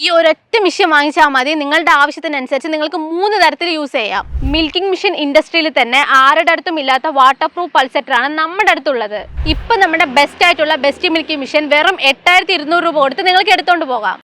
ഈ ഒരൊറ്റ മെഷീൻ വാങ്ങിച്ചാൽ മതി. നിങ്ങളുടെ ആവശ്യത്തിനനുസരിച്ച് നിങ്ങൾക്ക് 3 തരത്തിൽ യൂസ് ചെയ്യാം. മിൽക്കിംഗ് മെഷീൻ ഇൻഡസ്ട്രിയിൽ തന്നെ ആരുടെ അടുത്തും ഇല്ലാത്ത വാട്ടർ പ്രൂഫ് പൾസെറ്ററാണ് നമ്മുടെ അടുത്തുള്ളത്. ഇപ്പം നമ്മുടെ ബെസ്റ്റ് ആയിട്ടുള്ള ബെസ്റ്റ് മിൽക്കിംഗ് മെഷീൻ വെറും 8200 രൂപ കൊടുത്ത് നിങ്ങൾക്ക് എടുത്തുകൊണ്ട് പോകാം.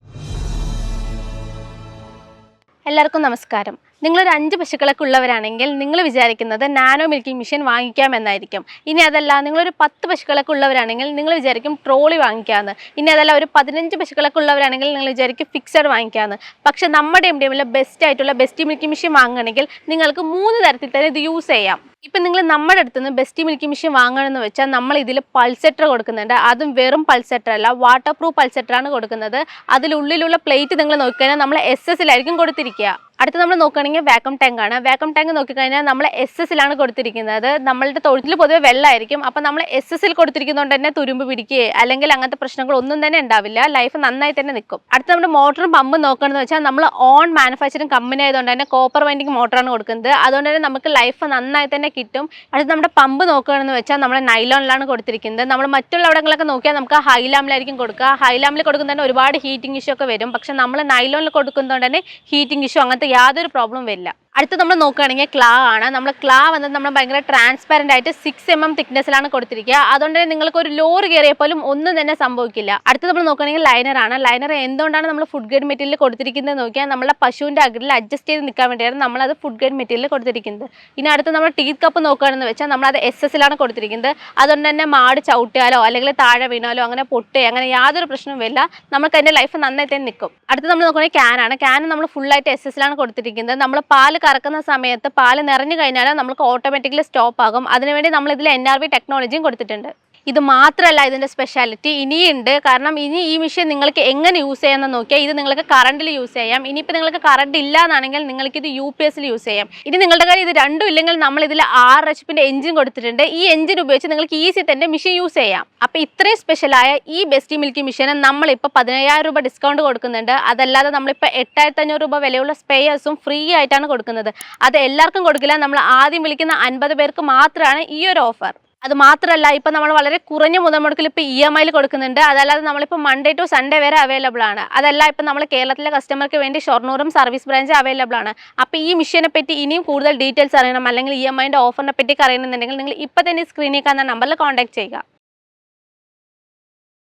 എല്ലാവർക്കും നമസ്കാരം. നിങ്ങളൊരു 5 പശുക്കളൊക്കെ ഉള്ളവരാണെങ്കിൽ നിങ്ങൾ വിചാരിക്കുന്നത് നാനോ മിൽക്കിംഗ് മെഷീൻ വാങ്ങിക്കാം എന്നായിരിക്കും. ഇനി അതല്ല, നിങ്ങളൊരു 10 പശുക്കളൊക്കെ ഉള്ളവരാണെങ്കിൽ നിങ്ങൾ വിചാരിക്കും ട്രോളി വാങ്ങിക്കാമെന്ന്. ഇനി അതല്ല, ഒരു 15 പശുക്കളൊക്കെ ഉള്ളവരാണെങ്കിൽ നിങ്ങൾ വിചാരിക്കും ഫിക്സഡ് വാങ്ങിക്കാമെന്ന്. പക്ഷേ നമ്മുടെ എംഡിഎമ്മിലെ ബെസ്റ്റ് ആയിട്ടുള്ള ബെസ്റ്റ് മിൽക്കിംഗ് മെഷീൻ വാങ്ങുകയാണെങ്കിൽ നിങ്ങൾക്ക് 3 തരത്തിൽ തന്നെ ഇത് യൂസ് ചെയ്യാം. ഇപ്പം നിങ്ങൾ നമ്മുടെ അടുത്ത് നിന്ന് ബെസ്റ്റ് മിൽക്കിംഗ് മെഷീൻ വാങ്ങണമെന്ന് വെച്ചാൽ നമ്മൾ ഇതിൽ പൾസെറ്റർ കൊടുക്കുന്നുണ്ട്. അതും വെറും പൾസെറ്റർ അല്ല, വാട്ടർ പ്രൂഫ് പൾസെറ്ററാണ് കൊടുക്കുന്നത്. അതിലുള്ളിലുള്ള പ്ലേറ്റ് നിങ്ങൾ നോക്കിക്കഴിഞ്ഞാൽ നമ്മൾ SS-ലായിരിക്കും കൊടുത്തിരിക്കുക. അടുത്ത് നമ്മൾ നോക്കുകയാണെങ്കിൽ വാക്വം ടാങ്ക് ആണ്. വാക്വം ടാങ്ക് നോക്കിക്കഴിഞ്ഞാൽ നമ്മൾ SS-ലാണ് കൊടുത്തിരിക്കുന്നത്. നമ്മളുടെ തൊഴിൽ പൊതുവെ വെള്ളമായിരിക്കും. അപ്പം നമ്മൾ SS-ൽ കൊടുത്തിരിക്കുന്നതുകൊണ്ട് തന്നെ തുരുമ്പ് പിടിക്കുകയോ അല്ലെങ്കിൽ അങ്ങനത്തെ പ്രശ്നങ്ങളൊന്നും തന്നെ ഉണ്ടാവില്ല. ലൈഫ് നന്നായി തന്നെ നിൽക്കും. അടുത്ത് നമ്മുടെ മോട്ടറും പമ്പും നോക്കുകയാണെന്ന് വെച്ചാൽ നമ്മൾ ഓൺ മാനുഫാക്ചറിങ് കമ്പനി ആയതുകൊണ്ട് തന്നെ കോപ്പർ വൈൻഡിങ് മോട്ടറാണ് കൊടുക്കുന്നത്. അതുകൊണ്ട് തന്നെ നമുക്ക് ലൈഫ് നന്നായി തന്നെ കിട്ടും. അടുത്ത് നമ്മുടെ പമ്പ് നോക്കുകയാണെന്ന് വെച്ചാൽ നമ്മൾ നൈലോണിലാണ് കൊടുത്തിരിക്കുന്നത്. നമ്മൾ മറ്റുള്ള അവിടങ്ങളൊക്കെ നോക്കിയാൽ നമുക്ക് ഹൈലാമിലായിരിക്കും കൊടുക്കുക. ഹൈലാമിൽ കൊടുക്കുന്നതിന് ഒരുപാട് ഹീറ്റിംഗ് ഇഷ്യൂ ഒക്കെ വരും. പക്ഷെ നമ്മൾ നൈലോണിൽ കൊടുക്കുന്നതുകൊണ്ട് തന്നെ ഹീറ്റിംഗ് ഇഷ്യൂ അങ്ങനത്തെ യാതൊരു പ്രോബ്ലം വരില്ല. അടുത്ത് നമ്മൾ നോക്കുകയാണെങ്കിൽ ക്ലാ ആണ്. നമ്മൾ ക്ലാ വന്നത് നമ്മൾ ഭയങ്കര ട്രാൻസ്പാരൻ്റ് ആയിട്ട് 6 mm തിക്നെസ്സിലാണ് കൊടുത്തിരിക്കുക. അതുകൊണ്ട് തന്നെ നിങ്ങൾക്ക് ഒരു ലോറി കയറിയാൽ പോലും ഒന്നും തന്നെ സംഭവിക്കില്ല. അടുത്ത് നമ്മൾ നോക്കുകയാണെങ്കിൽ ലൈനർ ആണ്. ലൈനർ എന്തുകൊണ്ടാണ് നമ്മൾ ഫുഡ് ഗ്രേഡ് മെറ്റീരിയൽ കൊടുത്തിരിക്കുന്നത് നോക്കിയാൽ നമ്മളെ പശുവിൻ്റെ അഗ്രയിൽ അഡ്ജസ്റ്റ് ചെയ്ത് നിൽക്കാൻ വേണ്ടിയാണ് നമ്മളത് ഫുഡ് ഗ്രേഡ് മെറ്റീരിയൽ കൊടുത്തിരിക്കുന്നത്. ഇനി അടുത്ത് നമ്മൾ ടീത്ത് കപ്പ് നോക്കുകയാണെന്ന് വെച്ചാൽ നമ്മളത് SS-ലാണ് കൊടുത്തിരിക്കുന്നത്. അതുകൊണ്ട് തന്നെ മാട് ചവിട്ടിയാലോ അല്ലെങ്കിൽ താഴെ വീണാലോ അങ്ങനെ പൊട്ടുകയോ അങ്ങനെ യാതൊരു പ്രശ്നവും വരില്ല. നമുക്ക് അതിൻ്റെ ലൈഫ് നന്നായി തന്നെ നിൽക്കും. അടുത്ത് നമ്മൾ നോക്കുകയാണെങ്കിൽ ക്യാനാണ്. ക്യാൻ നമ്മൾ ഫുള്ളായിട്ട് SS-ലാണ് കൊടുത്തിരിക്കുന്നത്. നമ്മൾ പാല് കറക്കുന്ന സമയത്ത് പാല് നിറഞ്ഞു കഴിഞ്ഞാൽ നമുക്ക് ഓട്ടോമാറ്റിക്കലി സ്റ്റോപ്പ് ആകും. അതിനുവേണ്ടി നമ്മൾ ഇതിൽ NRV ടെക്നോളജിയും കൊടുത്തിട്ടുണ്ട്. ഇത് മാത്രമല്ല ഇതിൻ്റെ സ്പെഷ്യാലിറ്റി ഇനിയുണ്ട്. കാരണം ഇനി ഈ മെഷീൻ നിങ്ങൾക്ക് എങ്ങനെ യൂസ് ചെയ്യാമെന്ന് നോക്കിയാൽ ഇത് നിങ്ങൾക്ക് കറണ്ടിൽ യൂസ് ചെയ്യാം. ഇനിയിപ്പോൾ നിങ്ങൾക്ക് കറണ്ട് ഇല്ല എന്നാണെങ്കിൽ നിങ്ങൾക്ക് ഇത് UPS-ൽ യൂസ് ചെയ്യാം. ഇനി നിങ്ങളുടെ കാര്യം ഇത് രണ്ടും ഇല്ലെങ്കിൽ നമ്മൾ ഇതിൽ 6 HP എഞ്ചിൻ കൊടുത്തിട്ടുണ്ട്. ഈ എഞ്ചിൻ ഉപയോഗിച്ച് നിങ്ങൾക്ക് ഈസി തന്നെ മെഷീൻ യൂസ് ചെയ്യാം. അപ്പോൾ ഇത്രയും സ്പെഷ്യലായ ഈ ബെസ്റ്റ് മിൽക്കി മെഷീന് നമ്മളിപ്പോൾ 15000 രൂപ ഡിസ്കൗണ്ട് കൊടുക്കുന്നുണ്ട്. അതല്ലാതെ നമ്മളിപ്പോൾ 8500 രൂപ വിലയുള്ള സ്പെയർസും ഫ്രീ ആയിട്ടാണ് കൊടുക്കുന്നത്. അത് എല്ലാവർക്കും കൊടുക്കില്ല. നമ്മൾ ആദ്യം വിളിക്കുന്ന 50 പേർക്ക് മാത്രമാണ് ഈ ഒരു ഓഫർ. അത് മാത്രമല്ല, ഇപ്പം നമ്മൾ വളരെ കുറഞ്ഞ മുതൽ മുടക്കിൽ ഇപ്പോൾ EMI-ൽ കൊടുക്കുന്നുണ്ട്. അതല്ലാതെ നമ്മളിപ്പോൾ മൺഡേ ടു സൺഡേ വരെ അവൈലബിൾ ആണ്. അതല്ല, ഇപ്പം നമ്മൾ കേരളത്തിലെ കസ്റ്റമർക്ക് വേണ്ടി ഷൊർണൂറും സർവീസ് ബ്രാഞ്ച് അവൈലബിൾ ആണ്. അപ്പോൾ ഈ മെഷീനെ പറ്റി ഇനിയും കൂടുതൽ ഡീറ്റെയിൽസ് അറിയണം അല്ലെങ്കിൽ EMI-ൻ്റെ ഓഫറിനെ പറ്റി അറിയണമെന്നുണ്ടെങ്കിൽ നിങ്ങൾ ഇപ്പോൾ തന്നെ സ്ക്രീനിൽ കാണുന്ന നമ്പറിൽ കോൺടാക്ട് ചെയ്യുക.